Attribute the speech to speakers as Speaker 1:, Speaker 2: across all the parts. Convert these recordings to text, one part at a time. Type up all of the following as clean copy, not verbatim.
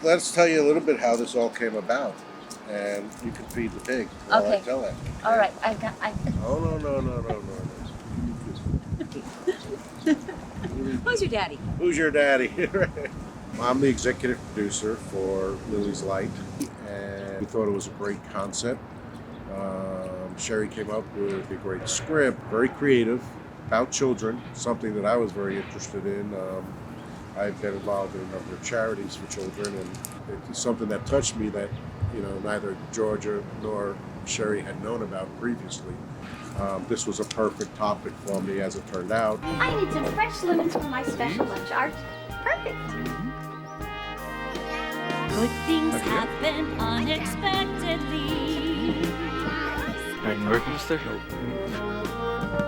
Speaker 1: Let's tell you a little bit how this all came about, and you can feed the pig while I
Speaker 2: Okay.
Speaker 1: tell it.
Speaker 2: All right.
Speaker 1: Oh no.
Speaker 2: Who's your daddy?
Speaker 1: Who's your daddy? I'm the executive producer for Lily's Light, and we thought it was a great concept. Sherry came up with a great script, very creative, about children, something that I was very interested in. I've been involved in a number of charities for children, and it's something that touched me that neither Georgia nor Sherry had known about previously. This was a perfect topic for me, as it turned out.
Speaker 3: I need some fresh lemons for my special lunch, Art. Perfect.
Speaker 4: Good things happen unexpectedly.
Speaker 5: Any work, mister?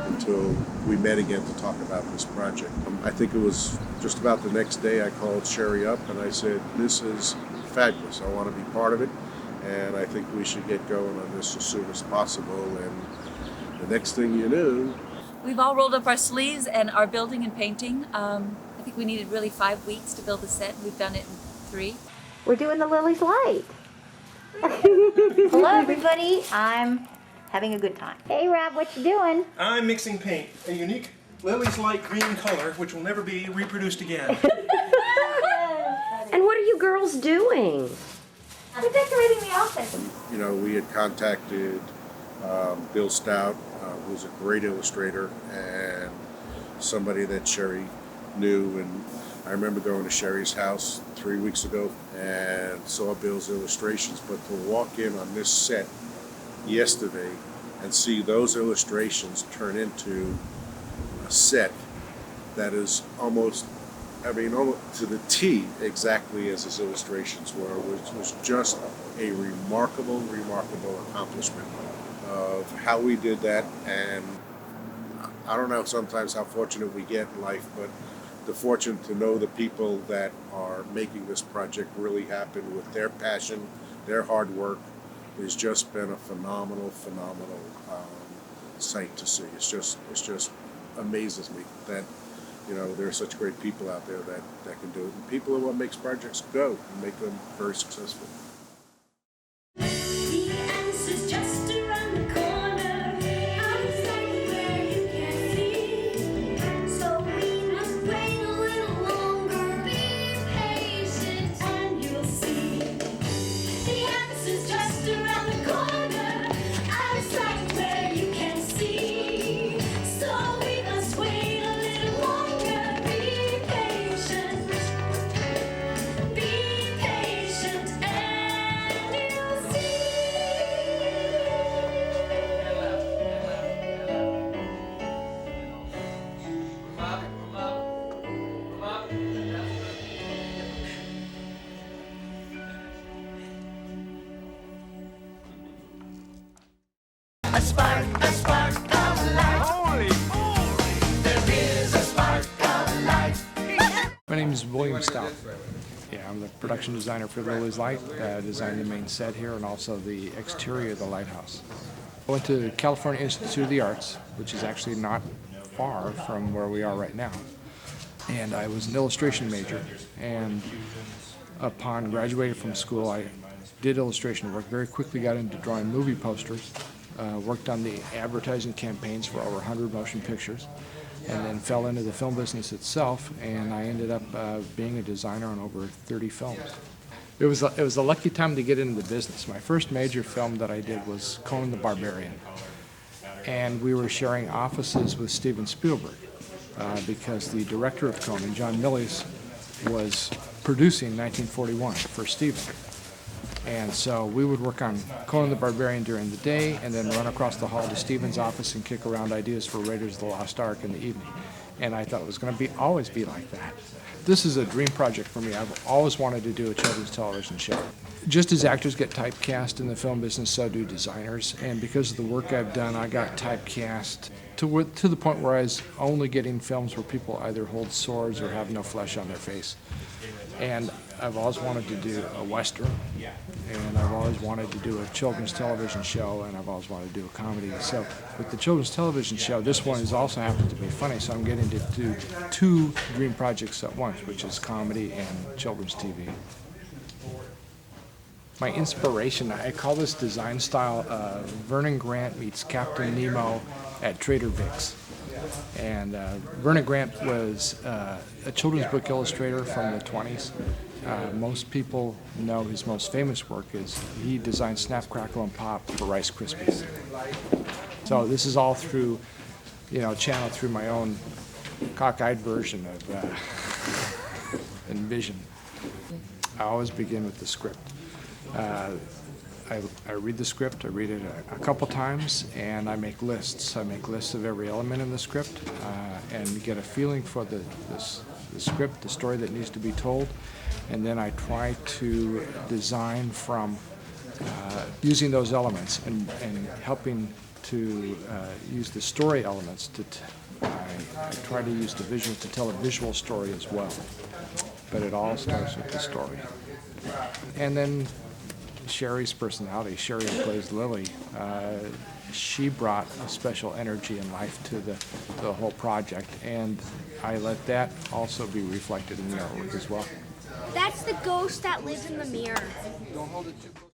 Speaker 1: Until we met again to talk about this project. I think it was just about the next day I called Sherry up and I said, this is fabulous. I want to be part of it, and I think we should get going on this as soon as possible. And the next thing you knew,
Speaker 2: We've all rolled up our sleeves and are building and painting. I think we needed really 5 weeks to build the set. We've done it in 3.
Speaker 3: We're doing the Lily's Light. Hello, everybody. I'm having a good time. Hey, Rob, what you doing?
Speaker 6: I'm mixing paint, a unique Lily's Light green color, which will never be reproduced again.
Speaker 7: And what are you girls doing?
Speaker 3: We're decorating the office.
Speaker 1: we had contacted Bill Stout, who's a great illustrator and somebody that Sherry knew. And I remember going to Sherry's house 3 weeks ago and saw Bill's illustrations. But to walk in on this set yesterday and see those illustrations turn into a set that is almost to the T exactly as his illustrations were, which was just a remarkable accomplishment of how we did that. And I don't know sometimes how fortunate we get in life, but the fortune to know the people that are making this project really happen with their passion, their hard work, has just been a phenomenal sight to see. It's just amazes me that there are such great people out there that can do it. And people are what makes projects go and make them very successful.
Speaker 4: The answer's just around the corner, outside where you can see. So we must wait a little longer. Be patient and you'll see. The answer's just around the corner, outside where you can see. So we must wait a little longer. Be patient and you'll see.
Speaker 8: A spark of light. Holy moly! There is a spark of light.
Speaker 9: My name is William Stout. Yeah, I'm the production designer for Lily's Light. Designed the main set here and also the exterior of the lighthouse. I went to California Institute of the Arts, which is actually not far from where we are right now. And I was an illustration major. And upon graduating from school, I did illustration work, very quickly got into drawing movie posters, worked on the advertising campaigns for over 100 motion pictures, and then fell into the film business itself, and I ended up being a designer on over 30 films. It was a lucky time to get into the business. My first major film that I did was Conan the Barbarian, and we were sharing offices with Steven Spielberg because the director of Conan, John Milius, was producing 1941 for Steven. And so we would work on Conan the Barbarian during the day and then run across the hall to Steven's office and kick around ideas for Raiders of the Lost Ark in the evening. And I thought it was going to always be like that. This is a dream project for me. I've always wanted to do a children's television show. Just as actors get typecast in the film business, so do designers. And because of the work I've done, I got typecast to the point where I was only getting films where people either hold swords or have no flesh on their face. And I've always wanted to do a Western, and I've always wanted to do a children's television show, and I've always wanted to do a comedy. So with the children's television show, this one is also happens to be funny, so I'm getting to do 2 dream projects at once, which is comedy and children's TV. My inspiration, I call this design style Vernon Grant meets Captain Nemo at Trader Vic's. And Vernon Grant was a children's book illustrator from the 20s. Most people know his most famous work is he designed Snap, Crackle, and Pop for Rice Krispies. So this is all through, channeled through my own cockeyed version of envision. I always begin with the script. I read the script, I read it a couple times, and I make lists. I make lists of every element in the script and get a feeling for the script, the story that needs to be told, and then I try to design from using those elements and helping to use the story elements. I try to use the visual to tell a visual story as well, but it all starts with the story. And then Sherry's personality, Sherry who plays Lily, she brought a special energy and life to the whole project, and I let that also be reflected in the artwork as well.
Speaker 4: That's the ghost that lives in the mirror.
Speaker 9: Don't hold it too close.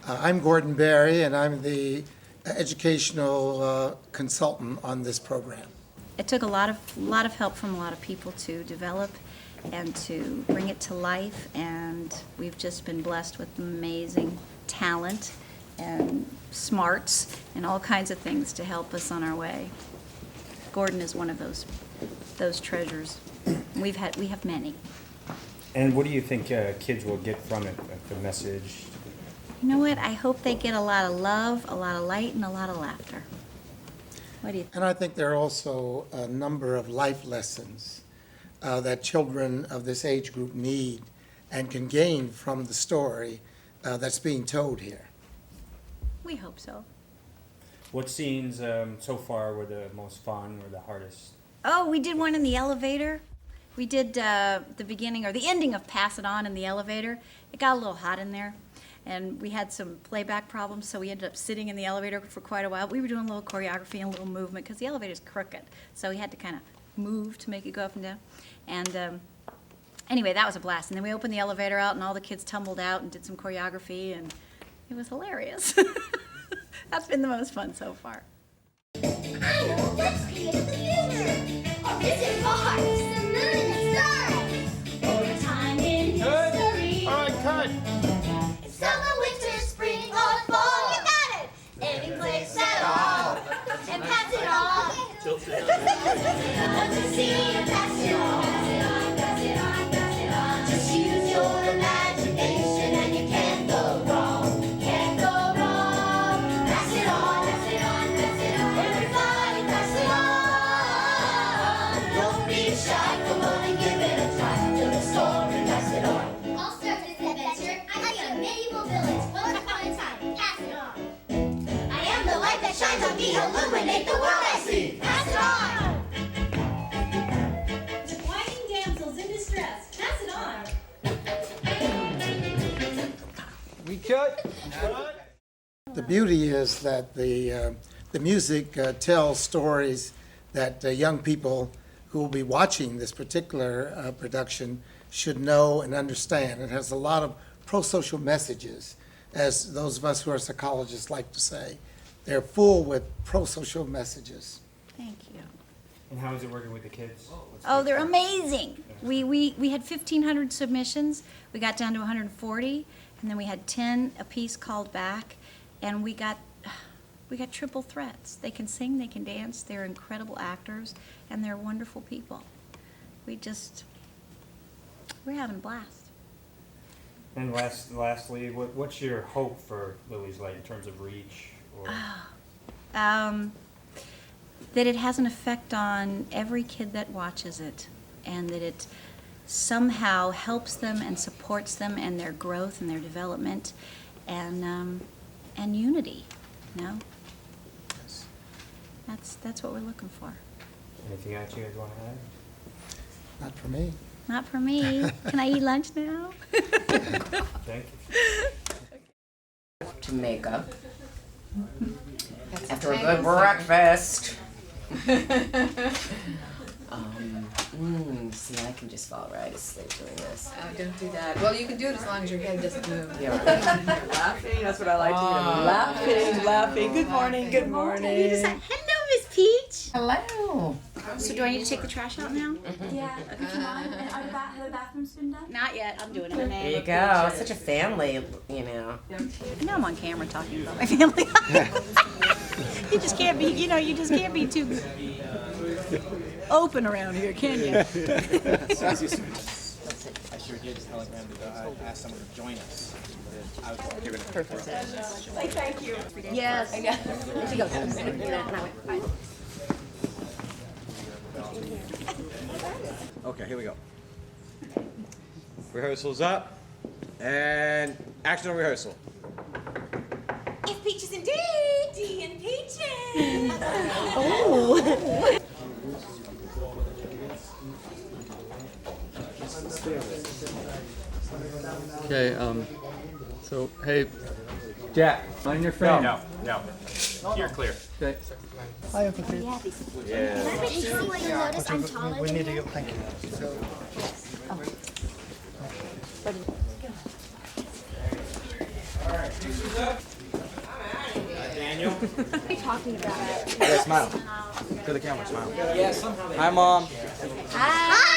Speaker 10: I'm Gordon Barry, and I'm the educational consultant on this program.
Speaker 3: It took a lot of help from a lot of people to develop and to bring it to life, and we've just been blessed with amazing talent and smarts and all kinds of things to help us on our way. Gordon is one of those treasures. We have many.
Speaker 5: And what do you think kids will get from it, like the message?
Speaker 3: You know what? I hope they get a lot of love, a lot of light, and a lot of laughter. What do you think?
Speaker 10: And I think there are also a number of life lessons that children of this age group need and can gain from the story that's being told here.
Speaker 3: We hope so.
Speaker 5: What scenes so far were the most fun or the hardest?
Speaker 3: Oh, we did one in the elevator. We did the beginning or the ending of Pass It On in the elevator. It got a little hot in there, and we had some playback problems, so we ended up sitting in the elevator for quite a while. We were doing a little choreography and a little movement because the elevator's crooked, so we had to kind of move to make it go up and down. And anyway, that was a blast. And then we opened the elevator out, and all the kids tumbled out and did some choreography, and it was hilarious. That's been the most fun so far.
Speaker 4: I know, let's create the future. A visit Mars, the moon and stars. Over time in history.
Speaker 6: All right, cut.
Speaker 4: Summer, winter, spring, or fall. You got it. Any place at all. And pass it on. To see and pass it on. Pass it on, pass it on. Just use your imagination and you can't go wrong. Can't go wrong. Pass it on, pass it on, pass it on. Everybody pass it on. Don't be shy, come on and give it a try. Tell the story, pass it on. I'll start this adventure. I see a medieval village. Once upon a time, pass it on. I am the light that shines on me. Illuminate the world I see. Pass it on.
Speaker 11: Declining damsels in distress. Pass it on.
Speaker 6: We cut.
Speaker 10: The beauty is that the music tells stories that young people who will be watching this particular production should know and understand. It has a lot of pro-social messages, as those of us who are psychologists like to say. They're full with pro-social messages.
Speaker 3: Thank you.
Speaker 5: And how is it working with the kids?
Speaker 3: Oh, they're amazing. We had 1,500 submissions. We got down to 140, and then we had 10 apiece called back, and we got triple threats. They can sing, they can dance, they're incredible actors, and they're wonderful people. We're having a blast.
Speaker 5: And lastly, what's your hope for Lily's Light in terms of reach? Or
Speaker 3: That it has an effect on every kid that watches it, and that it somehow helps them and supports them and their growth and their development and unity, you know? That's what we're looking for.
Speaker 5: anything else you guys want to add?
Speaker 10: Not for me.
Speaker 3: Not for me. Can I eat lunch now?
Speaker 5: Thank you.
Speaker 12: To makeup after a good breakfast. See, I can just fall right asleep doing this.
Speaker 13: Don't do that. Well, you can do it as long as your head doesn't move.
Speaker 12: Yeah, right.
Speaker 13: Laughing, that's what I like to hear.
Speaker 12: Laughing. Good morning. Good morning.
Speaker 3: You just like, hello, Miss Peach.
Speaker 12: Hello.
Speaker 3: So do I need to take the trash out now?
Speaker 11: Yeah, would you mind? And have the bathrooms been done?
Speaker 3: Not yet. I'm doing it.
Speaker 12: There you go. Such a family, you know.
Speaker 3: I know I'm on camera talking about my family. You just can't be, you just can't be too open around here, can you?
Speaker 14: I sure did telegram to ask someone to join us. I was given a perfect.
Speaker 3: Thank you.
Speaker 12: Yes.
Speaker 3: To go.
Speaker 14: Okay, here we go. Rehearsal's up. And action on rehearsal.
Speaker 11: If Peaches and D and Peaches.
Speaker 3: Oh.
Speaker 15: Okay, so, hey, Jack, on your frame.
Speaker 5: No. You're clear.
Speaker 15: Okay.
Speaker 10: Hi, Uncle Pete.
Speaker 14: Yeah.
Speaker 11: Notice I'm taller
Speaker 10: We
Speaker 11: than
Speaker 10: need to
Speaker 11: you.
Speaker 10: go, thank you.
Speaker 14: Daniel.
Speaker 11: What are you talking about?
Speaker 14: Yeah, smile. To the camera, smile. Hi, Mom.
Speaker 11: Hi!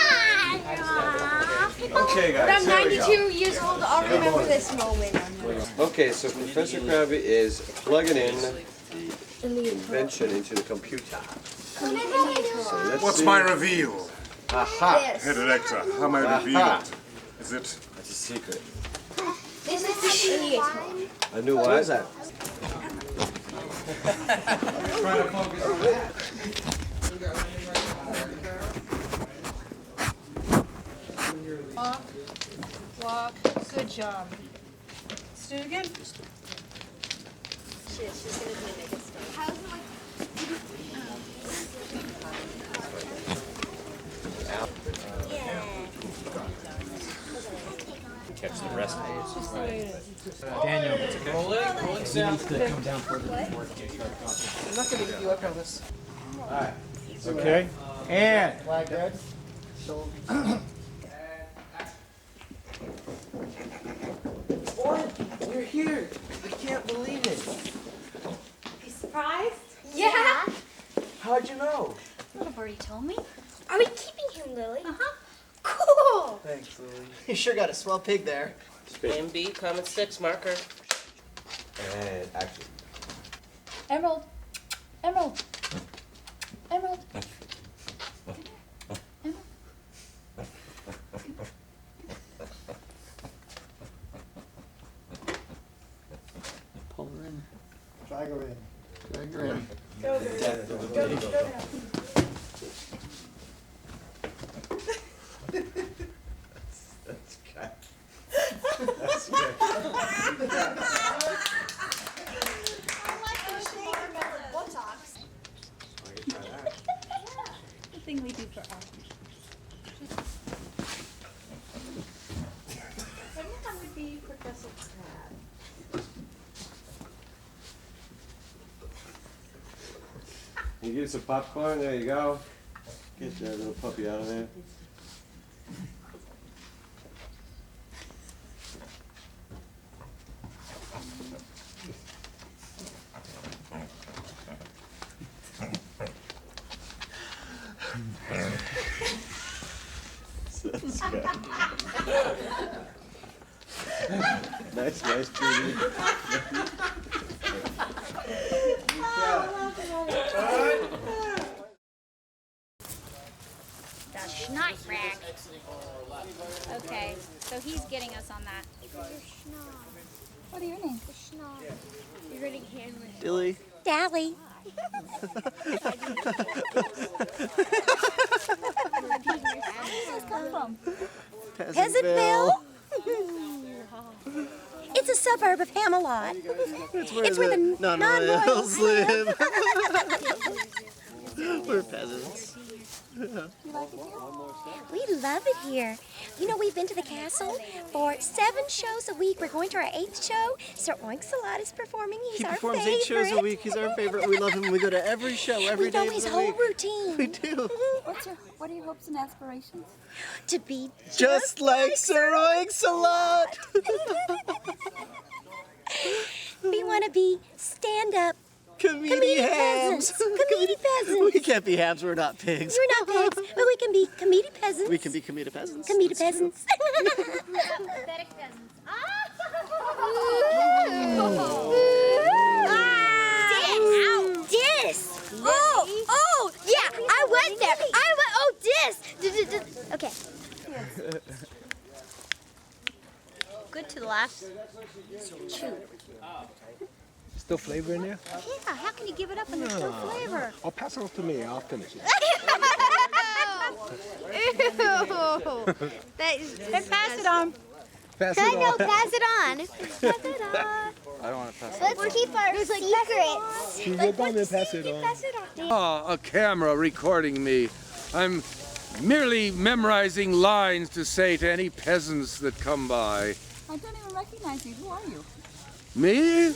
Speaker 14: Okay,
Speaker 11: But
Speaker 14: guys,
Speaker 11: I'm
Speaker 14: here we
Speaker 11: 92
Speaker 14: go.
Speaker 11: years old. I'll remember this moment.
Speaker 16: Okay, so Professor Krabby is plugging in the invention into the computer. So let's
Speaker 1: What's
Speaker 16: see.
Speaker 1: my reveal?
Speaker 16: Aha!
Speaker 1: Head Alexa, how may I reveal
Speaker 16: Aha.
Speaker 1: it? Is it?
Speaker 16: That's a secret.
Speaker 11: This is the shit.
Speaker 16: I knew what is that?
Speaker 14: Trying to focus on that.
Speaker 13: Walk. Good job. Let's do it again.
Speaker 11: Shit, she's gonna be a mega star. How's it like?
Speaker 5: Catch the rest of
Speaker 15: Daniel,
Speaker 14: Rolling sound.
Speaker 15: to come down further before it can start talking.
Speaker 13: I'm not gonna give you up on this.
Speaker 15: Alright, okay, and.
Speaker 10: Flag red.
Speaker 16: We're here! I can't believe it!
Speaker 11: You surprised? Yeah.
Speaker 16: How'd you know?
Speaker 11: Little birdie told me. Are we keeping him, Lily? Uh-huh. Cool.
Speaker 16: Thanks, Lily.
Speaker 13: You sure got a swell pig there.
Speaker 12: MB, Common 6 marker.
Speaker 16: And action.
Speaker 11: Emerald. Emerald. Emerald.
Speaker 15: Pull her in.
Speaker 10: Drag her in.
Speaker 15: Drag her in.
Speaker 11: Go,
Speaker 16: That's good.
Speaker 11: That's good. I like the shape of buttocks.
Speaker 3: The thing we do for art.
Speaker 11: I think that would be Professor Crab.
Speaker 16: You get some popcorn, there you go. Get that little puppy out of there. That's good. Nice, Judy.
Speaker 3: The schneid rack. Okay, so he's getting us on that. What are your names?
Speaker 11: You're getting hammered.
Speaker 13: Dilly.
Speaker 3: Dally. Where's this come from?
Speaker 13: Peasantville.
Speaker 3: It's a suburb of Hamelot.
Speaker 13: It's where the non-royals live. We're peasants.
Speaker 11: You like it here? We love it here. You know, we've been to the castle for 7 shows a week. We're going to our 8th show. Sir Oink-Salad is performing. He's
Speaker 17: He
Speaker 11: our
Speaker 17: performs
Speaker 11: favorite.
Speaker 17: 8 shows a week. He's our favorite. We love him. We go to every show, every
Speaker 11: We
Speaker 17: day
Speaker 11: know
Speaker 17: of
Speaker 11: his
Speaker 17: the
Speaker 11: whole
Speaker 17: week.
Speaker 11: routine.
Speaker 17: We do.
Speaker 2: What are your hopes and aspirations?
Speaker 11: To be
Speaker 17: Just like Sir Oink-Salad.
Speaker 11: We want to be stand-up
Speaker 17: Comedy hams.
Speaker 11: Comedy peasants.
Speaker 17: We can't be hams. We're not pigs.
Speaker 11: We're not pigs, but we can be comedy peasants.
Speaker 17: We can be comedic peasants.
Speaker 11: Comedy peasants.
Speaker 4: Pathetic peasants.
Speaker 11: Dis! Oh, yeah, I went there. Dis! Okay.
Speaker 3: Good to the last chew.
Speaker 15: Still flavor in there?
Speaker 3: Yeah, how can you give it up when there's still flavor?
Speaker 15: I'll pass it off to me. I'll finish it.
Speaker 3: Then pass it on.
Speaker 15: Pass
Speaker 11: I
Speaker 15: it
Speaker 11: know,
Speaker 15: on.
Speaker 11: pass it on. Pass it on.
Speaker 17: I don't want to pass
Speaker 11: Let's keep our secrets.
Speaker 15: You're going to pass it on.
Speaker 11: Pass it on.
Speaker 18: Ah, a camera recording me. I'm merely memorizing lines to say to any peasants that come by.
Speaker 2: I don't even recognize you. Who are you?
Speaker 18: Me?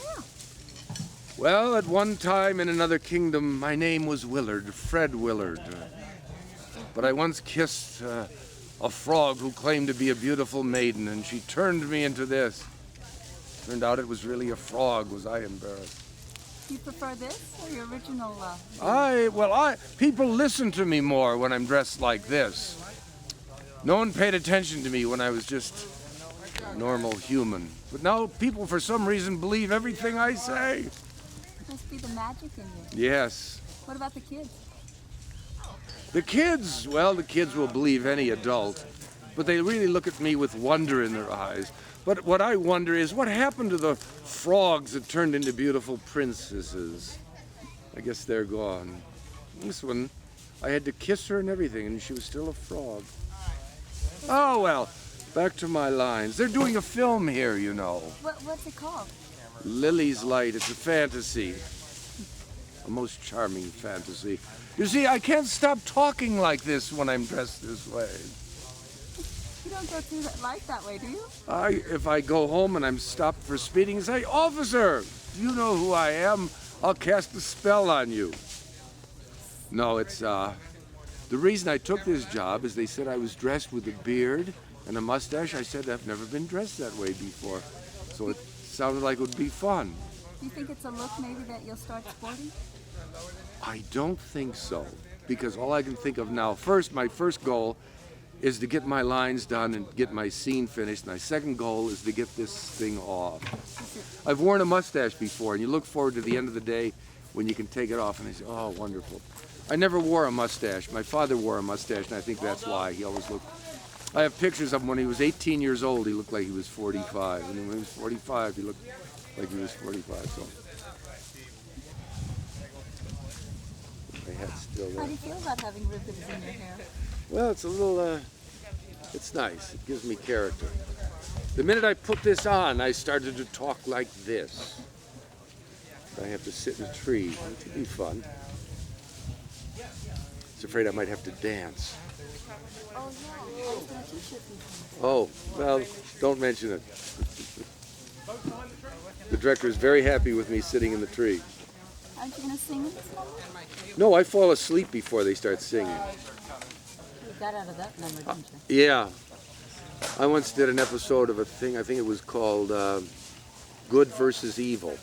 Speaker 18: Well, at one time in another kingdom, my name was Willard, Fred Willard. But I once kissed a frog who claimed to be a beautiful maiden, and she turned me into this. Turned out it was really a frog. Was I embarrassed?
Speaker 2: Do you prefer this or your original?
Speaker 18: People listen to me more when I'm dressed like this. No one paid attention to me when I was just a normal human. But now people, for some reason, believe everything I say.
Speaker 2: Must be the magic in you.
Speaker 18: Yes.
Speaker 2: What about the kids?
Speaker 18: The kids will believe any adult, but they really look at me with wonder in their eyes. But what I wonder is, what happened to the frogs that turned into beautiful princesses? I guess they're gone. This one, I had to kiss her and everything, and she was still a frog. Oh, well, back to my lines. They're doing a film here, you know.
Speaker 2: What's it called?
Speaker 18: Lily's Light. It's a fantasy. A most charming fantasy. You see, I can't stop talking like this when I'm dressed this way.
Speaker 2: You don't go through life that way, do you?
Speaker 18: If I go home and I'm stopped for speeding and say, "Officer, do you know who I am? I'll cast a spell on you." No, it's, the reason I took this job is they said I was dressed with a beard and a mustache. I said I've never been dressed that way before. So it sounded like it would be fun.
Speaker 2: Do you think it's a look maybe that you'll start sporting?
Speaker 18: I don't think so, because all I can think of now, my first goal is to get my lines done and get my scene finished. My second goal is to get this thing off. I've worn a mustache before, and you look forward to the end of the day when you can take it off, and I say, oh, wonderful. I never wore a mustache. My father wore a mustache, and I think that's why. He always looked... I have pictures of him when he was 18 years old, he looked like he was 45, and when he was 45, he looked like he was 45, so... My hat's still there.
Speaker 2: How do you feel about having ribbons in your hair?
Speaker 18: Well, it's a little, it's nice. It gives me character. The minute I put this on, I started to talk like this. I have to sit in a tree. It would be fun. I was afraid I might have to dance.
Speaker 2: Oh, yeah. I was going to teach you a few things.
Speaker 18: Oh, well, don't mention it. The director is very happy with me sitting in the tree.
Speaker 2: Aren't you going to sing in this number?
Speaker 18: No, I fall asleep before they start singing.
Speaker 2: You got out of that number, didn't you?
Speaker 18: Yeah. I once did an episode of a thing, I think it was called Good versus Evil.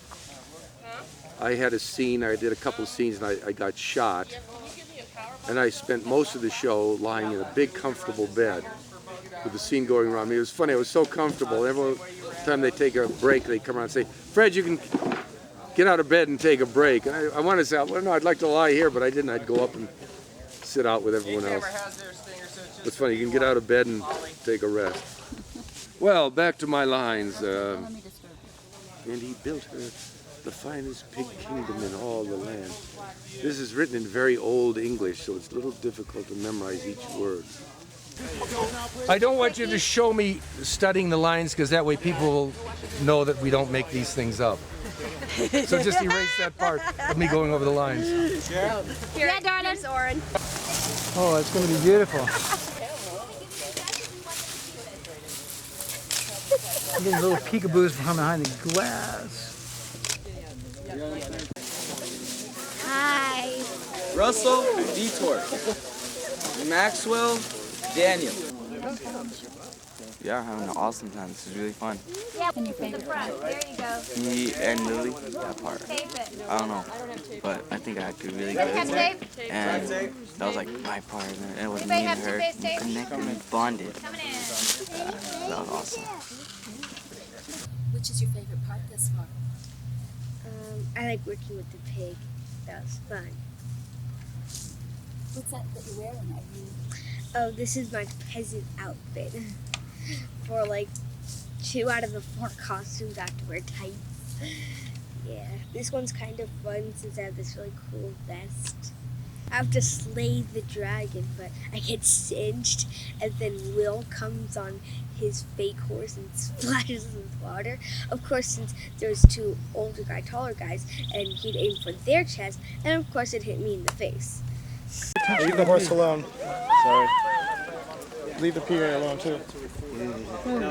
Speaker 18: I had a scene, I did a couple of scenes, and I got shot. And I spent most of the show lying in a big, comfortable bed with the scene going around me. It was funny, I was so comfortable. Every time they take a break, they come around and say, "Fred, you can get out of bed and take a break." And I wanted to say, well, no, I'd like to lie here, but I didn't. I'd go up and sit out with everyone else. It's funny, you can get out of bed and take a rest. Well, back to my lines. And he built her the finest pig kingdom in all the land. This is written in very old English, so it's a little difficult to memorize each word. I don't want you to show me studying the lines, because that way people will know that we don't make these things up. So just erase that part of me going over the lines.
Speaker 11: Yeah, darling.
Speaker 13: Oren.
Speaker 15: Oh, it's going to be beautiful. I'm getting little peekaboos from behind the glass.
Speaker 11: Hi.
Speaker 17: Russell, Detour. Maxwell, Daniel. Yeah, having an awesome time. This is really fun.
Speaker 11: Yeah. And your favorite part? There you go.
Speaker 17: Me and Lily, that part. I don't know, but I think I acted really good. And that was like my part, and it was me and her. We connected and bonded. That was awesome.
Speaker 11: Which is your favorite part thus far?
Speaker 19: I like working with the pig. That was fun.
Speaker 11: What's that you're wearing? Are you...
Speaker 19: Oh, this is my peasant outfit. For like 2 out of the 4 costumes, I have to wear tights. Yeah, this one's kind of fun since I have this really cool vest. I have to slay the dragon, but I get singed, and then Will comes on his fake horse and splashes with water. Of course, since there's 2 older guy, taller guys, and he'd aim for their chest, and of course it hit me in the face.
Speaker 6: Leave the horse alone. Sorry. Leave the PA alone too.
Speaker 16: Now,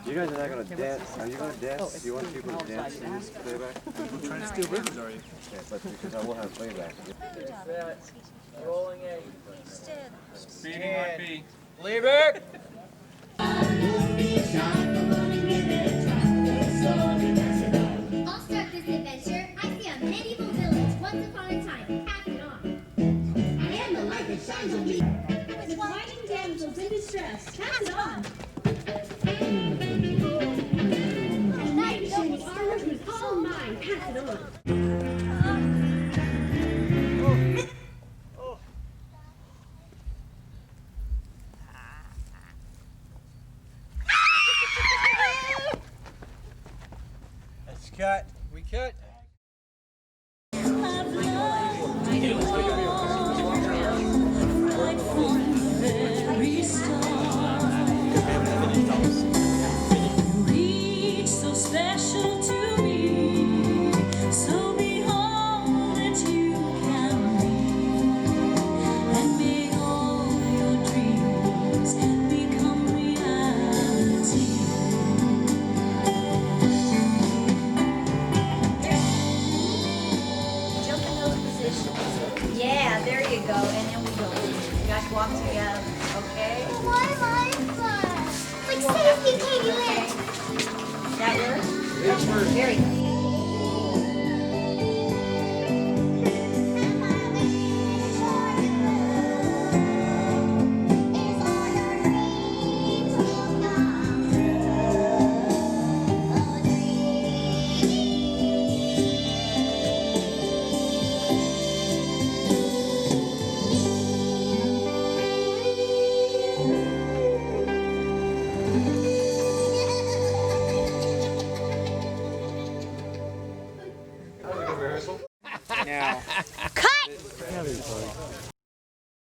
Speaker 16: you guys are not going to dance. Are you going to dance? Do you want people to dance in this playback?
Speaker 6: I'm trying to steal rhythms, are you?
Speaker 16: Okay, but because I will have playback.
Speaker 17: Rolling A.
Speaker 5: Speeding on B.
Speaker 17: Leave it!
Speaker 4: I'll start this adventure. I see a medieval village once upon a time. Pass it on. I am the light that shines on me. With whining damsels in distress. Pass it on. A knight in armor who's all mine. Pass it on.
Speaker 17: Let's cut. We cut.
Speaker 4: So special to me, so be all that you can be, and may all your dreams become reality.
Speaker 3: Jump in those positions. Yeah, there you go. And then we go. You guys walk together, okay?
Speaker 4: Why am I fun? Like safety, Katie Lynn.
Speaker 3: That work? Very good.
Speaker 5: Now.
Speaker 11: Cut!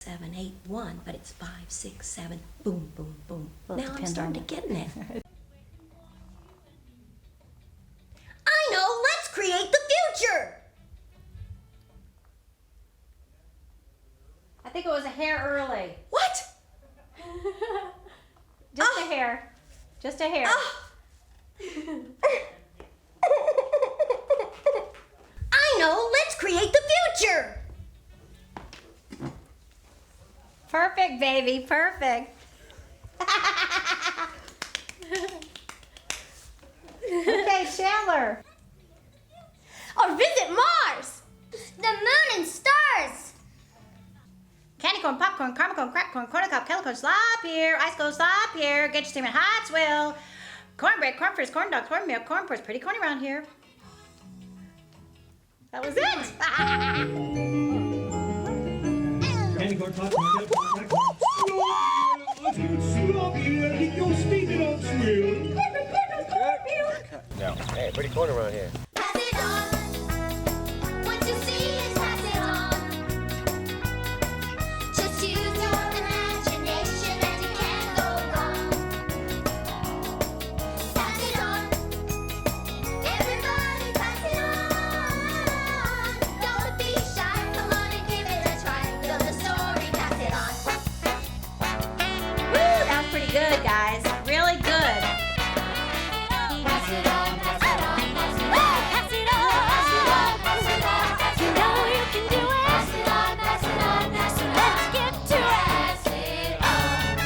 Speaker 7: 7, 8, 1, but it's 5, 6, 7. Boom, boom, boom.
Speaker 3: Well, it
Speaker 7: Now I'm
Speaker 3: depends
Speaker 7: starting to
Speaker 3: on
Speaker 7: get in it.
Speaker 11: I know, let's create the future!
Speaker 3: I think it was a hair early.
Speaker 11: What?
Speaker 3: Just a hair. Just a hair.
Speaker 11: I know, let's create the future!
Speaker 3: Perfect, baby, perfect. Okay, Chandler.
Speaker 11: Or visit Mars! The moon and stars!
Speaker 3: Candy corn, popcorn, caramel corn, crack corn, corn cup, kettle corn, slop here, ice cold slop here, get your steaming hot swill, cornbread, corn fritters, corn dogs, corn milk, corn porridge, pretty corny around here. That was it.
Speaker 6: Candy corn, popcorn,
Speaker 16: No. Hey, pretty corner around here.
Speaker 4: Pass it on. What you see is pass it on. Just use your imagination and you can't go wrong. Pass it on. Everybody pass it on. Don't be shy. Come on and give it a try. Build a story. Pass it
Speaker 3: good, guys. Really good.
Speaker 4: Pass it on, pass it on, pass it on. Pass it on, pass it on, pass it on. You know you can do it. Pass it on, pass it on, pass it on. Let's get to it. Pass it on.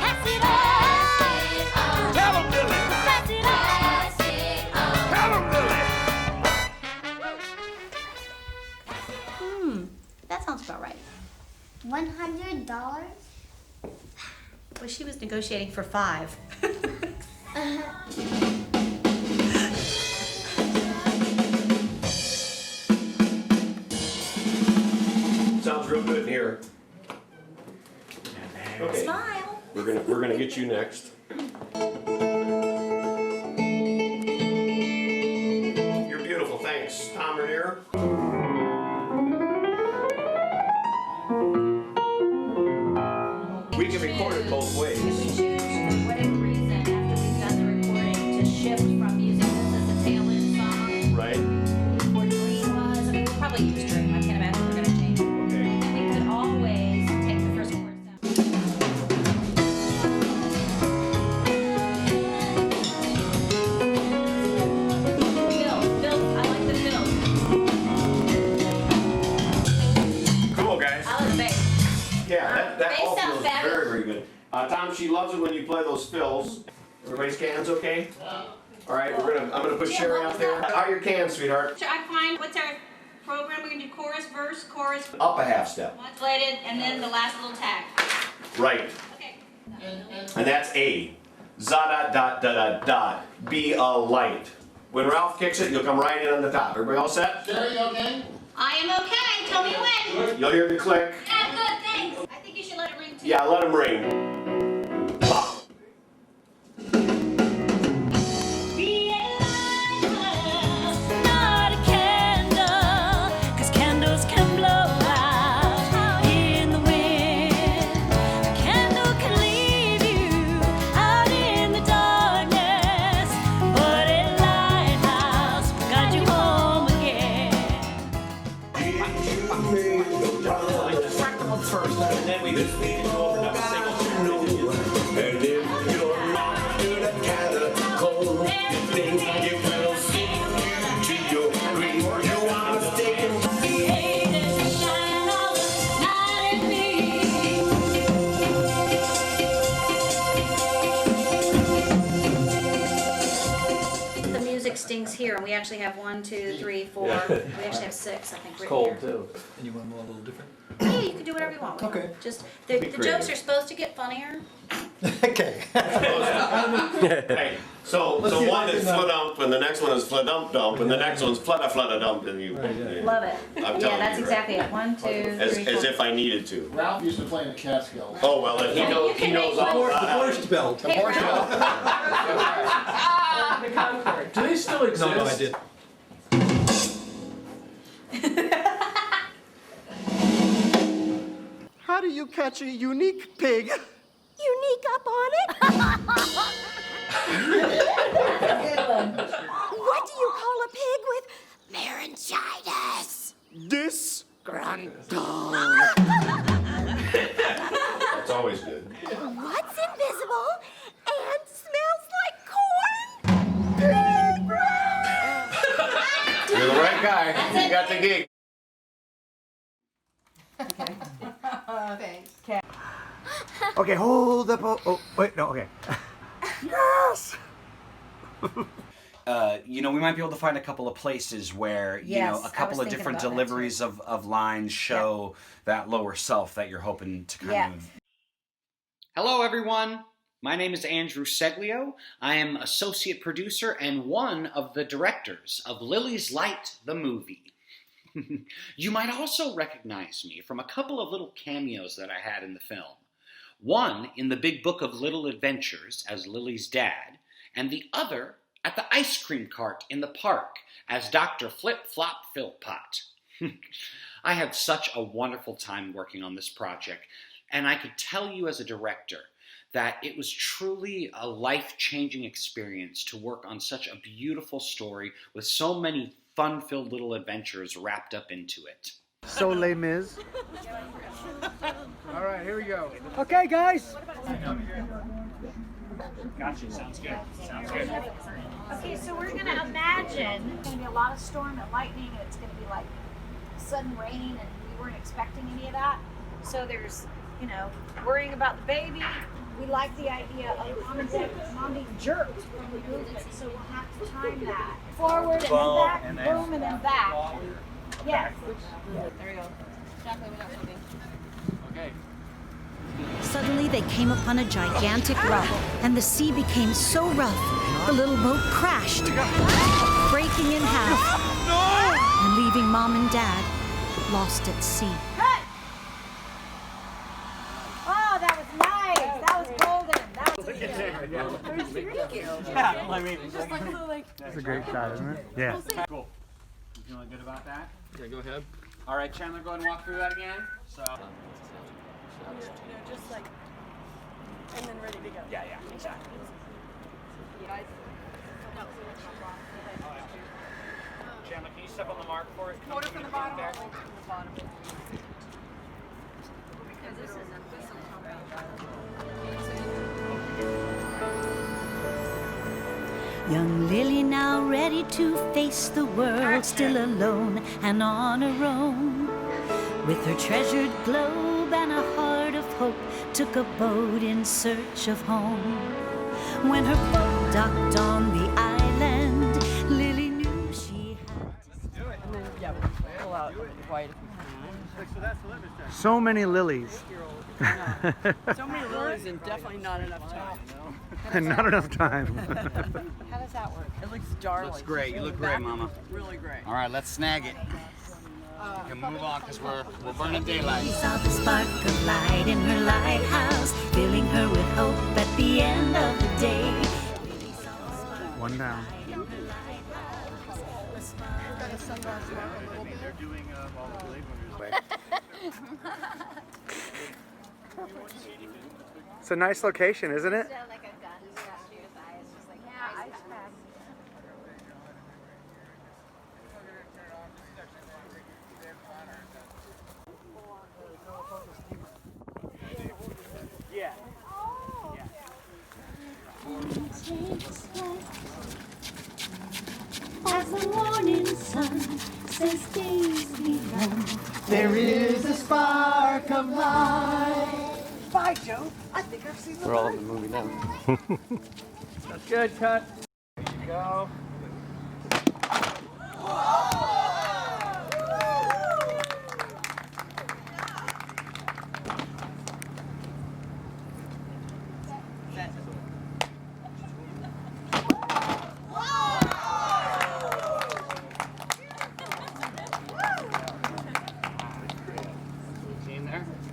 Speaker 4: Pass it on.
Speaker 8: Tell 'em, Lilly.
Speaker 4: Pass it on. Pass it on.
Speaker 8: Tell 'em, Lilly.
Speaker 3: That sounds about right.
Speaker 11: $100?
Speaker 3: Well, she was negotiating for 5.
Speaker 16: Sounds real good in here. Okay.
Speaker 3: Smile.
Speaker 16: We're gonna get you next. You're beautiful, thanks. Tom Renier. We can record it both ways.
Speaker 3: If we choose, for whatever reason, after we've done the recording, to shift from music that's a tail end song,
Speaker 16: Right.
Speaker 3: where Dream was, I mean, we'll probably use Dream. I can't imagine we're gonna change it.
Speaker 16: Okay.
Speaker 3: And we could always take the first chorus down. Build, I like the build.
Speaker 16: Cool, guys.
Speaker 3: I like the bass.
Speaker 16: Yeah, that
Speaker 3: Bass
Speaker 16: all
Speaker 3: sounds
Speaker 16: feels
Speaker 3: fabulous.
Speaker 16: very, very good. Tom, she loves it when you play those fills. Everybody's cans okay? All right, I'm gonna put Sherry out there. How are your cans, sweetheart?
Speaker 3: I find, what's our program? We're gonna do chorus, verse, chorus,
Speaker 16: Up a half step.
Speaker 3: modulated, and then the last little tag.
Speaker 16: Right. And that's A. Zada dot da da dot. Be a light. When Ralph kicks it, you'll come right in on the top. Everybody all set?
Speaker 4: Sherry, you okay?
Speaker 3: I am okay. Tell me when.
Speaker 16: You'll hear the click.
Speaker 3: Yeah, good, thanks. I think you should let it ring too.
Speaker 16: Yeah, let him ring. Pop.
Speaker 4: Be a lighthouse, not a candle, 'cause candles can blow out in the wind. A candle can leave you out in the darkness, but a lighthouse will guide you home again.
Speaker 16: First, and then we just overdub the single.
Speaker 8: And if you're not good at catacomb, you think you will see you to your grave. You are mistaken.
Speaker 4: Hey, there's a shine all the night in me.
Speaker 3: The music stings here, and we actually have 1, 2, 3, 4. We actually have 6, I think, right here.
Speaker 16: too.
Speaker 15: And you want them all a little different?
Speaker 3: Yeah, you can do whatever you want.
Speaker 15: Okay.
Speaker 3: Just the
Speaker 16: Be
Speaker 3: jokes
Speaker 16: creative.
Speaker 3: are supposed to get funnier.
Speaker 15: Okay.
Speaker 16: Hey, so
Speaker 15: Let's
Speaker 16: the
Speaker 15: see if
Speaker 16: one
Speaker 15: I
Speaker 16: is
Speaker 15: can,
Speaker 16: fla-dump, and the next one is fla-dump dump, and the next one's fla-da-fla-da-dump, and you.
Speaker 3: Love it.
Speaker 16: I'm
Speaker 3: Yeah,
Speaker 16: telling
Speaker 3: that's
Speaker 16: you,
Speaker 3: exactly it. 1, 2, 3, 4.
Speaker 16: As if I needed to.
Speaker 6: Ralph used to play in the Catskills.
Speaker 16: Oh, well, then he knows all
Speaker 15: The
Speaker 16: about it.
Speaker 15: Borscht Belt.
Speaker 3: Hey, Ralph.
Speaker 6: Do they still exist?
Speaker 15: No, I did.
Speaker 6: How do you catch a unique pig?
Speaker 11: Unique up on it? What do you call a pig with laryngitis?
Speaker 6: Disgruntled.
Speaker 16: That's always good.
Speaker 11: What's invisible and smells like corn? Pig breath!
Speaker 16: You're the right guy. You got the gig.
Speaker 13: Thanks.
Speaker 15: Okay, hold up. Oh, wait, no, okay. Yes!
Speaker 20: You know, we might be able to find a couple of places where, you
Speaker 3: Yes,
Speaker 20: know,
Speaker 3: I
Speaker 20: a couple
Speaker 3: was
Speaker 20: of
Speaker 3: thinking
Speaker 20: different
Speaker 3: about that
Speaker 20: deliveries of lines show that lower self that you're hoping to kind of. Hello, everyone. My name is Andrew Seglio. I am associate producer and one of the directors of Lily's Light, the movie. You might also recognize me from a couple of little cameos that I had in the film. One in the Big Book of Little Adventures as Lily's dad, and the other at the ice cream cart in the park as Dr. Flip Flop Philpot. I had such a wonderful time working on this project, and I could tell you as a director that it was truly a life-changing experience to work on such a beautiful story with so many fun-filled little adventures wrapped up into it.
Speaker 15: So, Les Mis.
Speaker 9: All right, here we go.
Speaker 15: Okay, guys.
Speaker 5: Gotcha. Sounds good. Sounds good.
Speaker 3: Okay, so we're gonna imagine it's gonna be a lot of storm and lightning, and it's gonna be like sudden rain, and we weren't expecting any of that. So there's, you know, worrying about the baby. We like the idea of mom being jerked from the movement, so we'll have to time that. Forward and then back, boom, and then back. Yes.
Speaker 12: There we go. Chocolate without something.
Speaker 9: Okay.
Speaker 21: Suddenly they came upon a gigantic rock, and the sea became so rough, the little boat crashed, breaking in half, and leaving Mom and Dad lost at sea.
Speaker 3: Oh, that was nice. That was golden. That was good.
Speaker 15: Yeah, I mean,
Speaker 3: Just like a little like.
Speaker 15: that's a great shot, isn't it? Yeah.
Speaker 5: Cool. You feeling good about that?
Speaker 9: Yeah, go ahead.
Speaker 5: All right, Chandler, go ahead and walk through that again. So.
Speaker 13: Just like, and then ready to go.
Speaker 5: Yeah, exactly. Chandler, can you step on the mark for it?
Speaker 13: Order from the bottom.
Speaker 5: There.
Speaker 21: Young Lily now ready to face the world, still alone and on her own. With her treasured globe and a heart of hope, took a boat in search of home. When her boat docked on the island, Lily knew she had to
Speaker 13: And then, yeah, pull out white.
Speaker 15: So many lilies.
Speaker 13: So many lilies and definitely not enough time.
Speaker 15: And not enough time.
Speaker 13: How does that work? It looks darling.
Speaker 20: Looks great. You look great, Mama.
Speaker 13: Really great.
Speaker 20: All right, let's snag it. We can move on because we're burning daylight.
Speaker 21: She saw the spark of light in her lighthouse, filling her with hope at the end of the day.
Speaker 15: One down. It's a nice location, isn't it?
Speaker 5: Yeah.
Speaker 21: As the morning sun says days begun,
Speaker 15: There is a spark of light. Bye, Joe. I think I've seen the
Speaker 9: We're all in the movie now.
Speaker 15: That's good, cut. Here you go.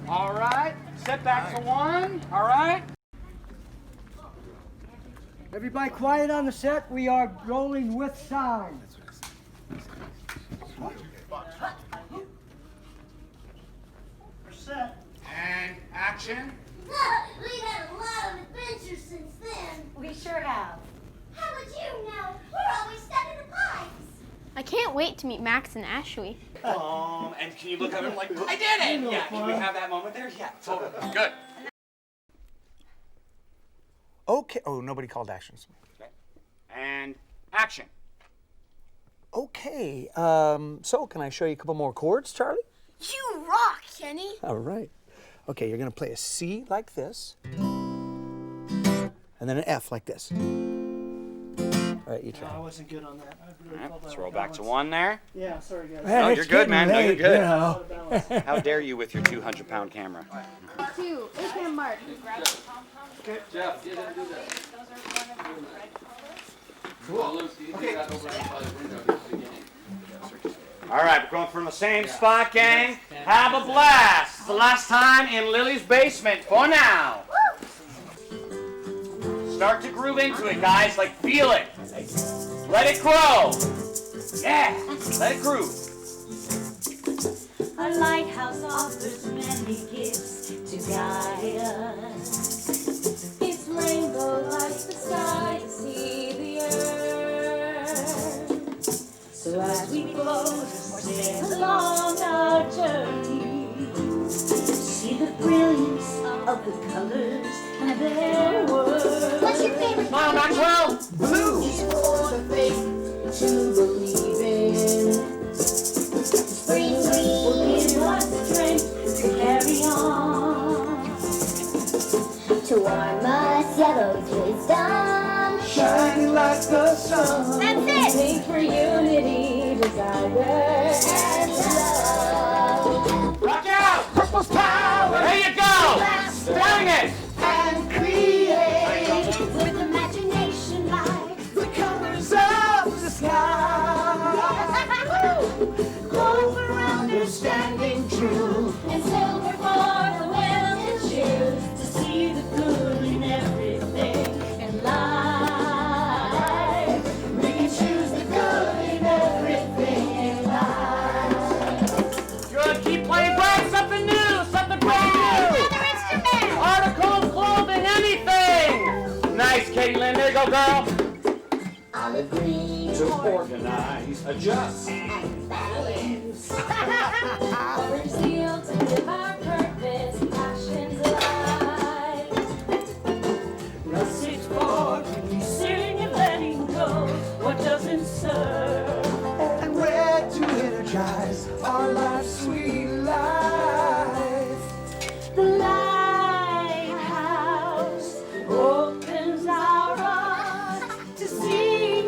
Speaker 5: All right. Step back to one. All right.
Speaker 15: Everybody quiet on the set. We are rolling with sound.
Speaker 5: Set. And action.
Speaker 11: We've had a lot of adventures since then.
Speaker 3: We sure have.
Speaker 11: How would you know? We're always stuck in the pipes.
Speaker 19: I can't wait to meet Max and Ashley.
Speaker 20: And can you look at him like, I did it? Yeah, can we have that moment there? Yeah, totally. Good.
Speaker 15: Okay. Oh, nobody called actions.
Speaker 5: Okay. And action.
Speaker 15: Okay. So can I show you a couple more chords, Charlie?
Speaker 11: You rock, Kenny.
Speaker 15: All right. Okay, you're gonna play a C like this, and then an F like this. All right, you try.
Speaker 6: I wasn't good on that.
Speaker 5: All right, let's roll back to one there.
Speaker 6: Yeah, sorry guys.
Speaker 5: No, you're good, man. No, you're good.
Speaker 15: You know.
Speaker 5: How dare you with your 200-pound camera?
Speaker 19: 2, AK Mark.
Speaker 6: Okay.
Speaker 18: Jeff, get him to do that. Cool.
Speaker 5: All right, we're going from the same spot, gang. Have a blast. It's the last time in Lily's basement for now. Start to groove into it, guys. Like, feel it. Let it grow. Yeah, let it groove.
Speaker 21: a lighthouse offers many gifts to guide us. Its rainbow lights the sky to see the earth. So as we float along our journey, see the brilliant of the colors and their words.
Speaker 11: What's your favorite?
Speaker 5: Smile, Maxwell.
Speaker 21: Blue is for the faith to believe in.
Speaker 11: Spring green
Speaker 21: will give us strength to carry on.
Speaker 11: to warm us, yellow's wisdom.
Speaker 21: Shining like the sun.
Speaker 11: That's it.
Speaker 21: Pink for unity, desire, and love.
Speaker 5: Rock out.
Speaker 21: Purple's power.
Speaker 5: There you go. Bring it.
Speaker 21: And create with imagination like the colors of the sky. Gold for understanding truth and silver for the will to choose to see the good in everything in life. We can choose the good in everything in life.
Speaker 5: Good. Keep playing, Brad. Something new. Something brand new.
Speaker 11: Another instrument.
Speaker 5: Articles, clothing, anything. Nice, Katie Lynn. There you go, girl.
Speaker 21: Olive green
Speaker 5: To organize, adjust.
Speaker 21: and balance. Orange zeal to live our purpose, passions alive. Russet for releasing and letting go what doesn't serve.
Speaker 8: And red to energize our life's sweet life.
Speaker 21: The lighthouse opens our eyes to see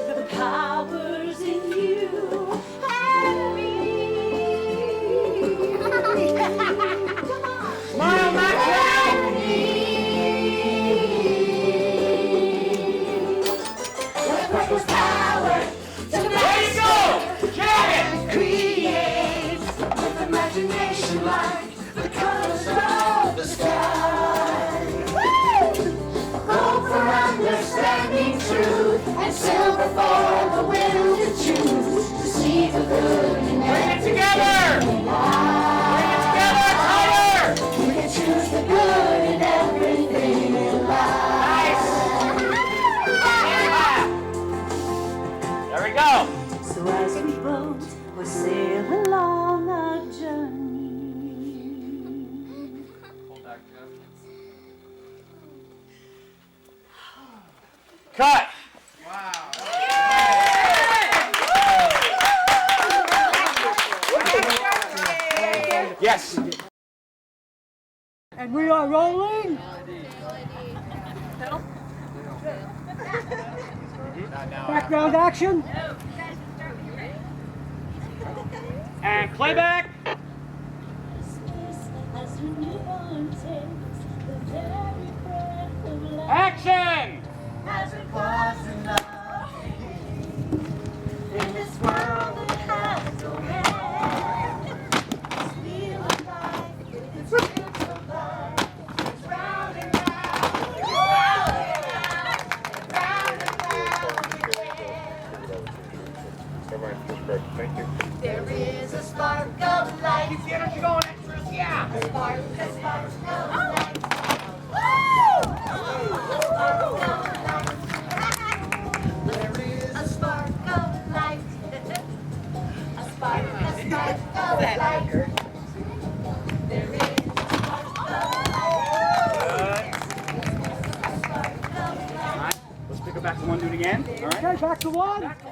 Speaker 21: the powers in you and me.
Speaker 5: Smile, Maxwell.
Speaker 21: Purple's power to
Speaker 5: There you go. Jam it.
Speaker 21: create with imagination like the colors of the sky. Gold for understanding truth and silver for the will to choose to see the good in
Speaker 5: Bring it
Speaker 21: everything
Speaker 5: together.
Speaker 21: in life.
Speaker 5: Together, tighter.
Speaker 21: We can choose the good in everything in life.
Speaker 5: There we go.
Speaker 21: So as we boat, we'll sail along our journey.
Speaker 5: Cut. Yes.
Speaker 1: And we are rolling. Background action.
Speaker 5: And playback.
Speaker 21: As your newborn takes the very breath of life.
Speaker 5: Action.
Speaker 21: As we pause in love in this world that has no end. This wheel of life, it's spiritual life, it's round and round, round and round, round and round again. There is a spark of light.
Speaker 5: Keep the energy going, extras. Yeah.
Speaker 21: A spark of light. Woo! A spark of light. There is a spark of light. A spark of light. There is a spark of light.
Speaker 5: Let's pick it back to one. Do it again. All right.
Speaker 1: Okay, back to one.
Speaker 5: Back to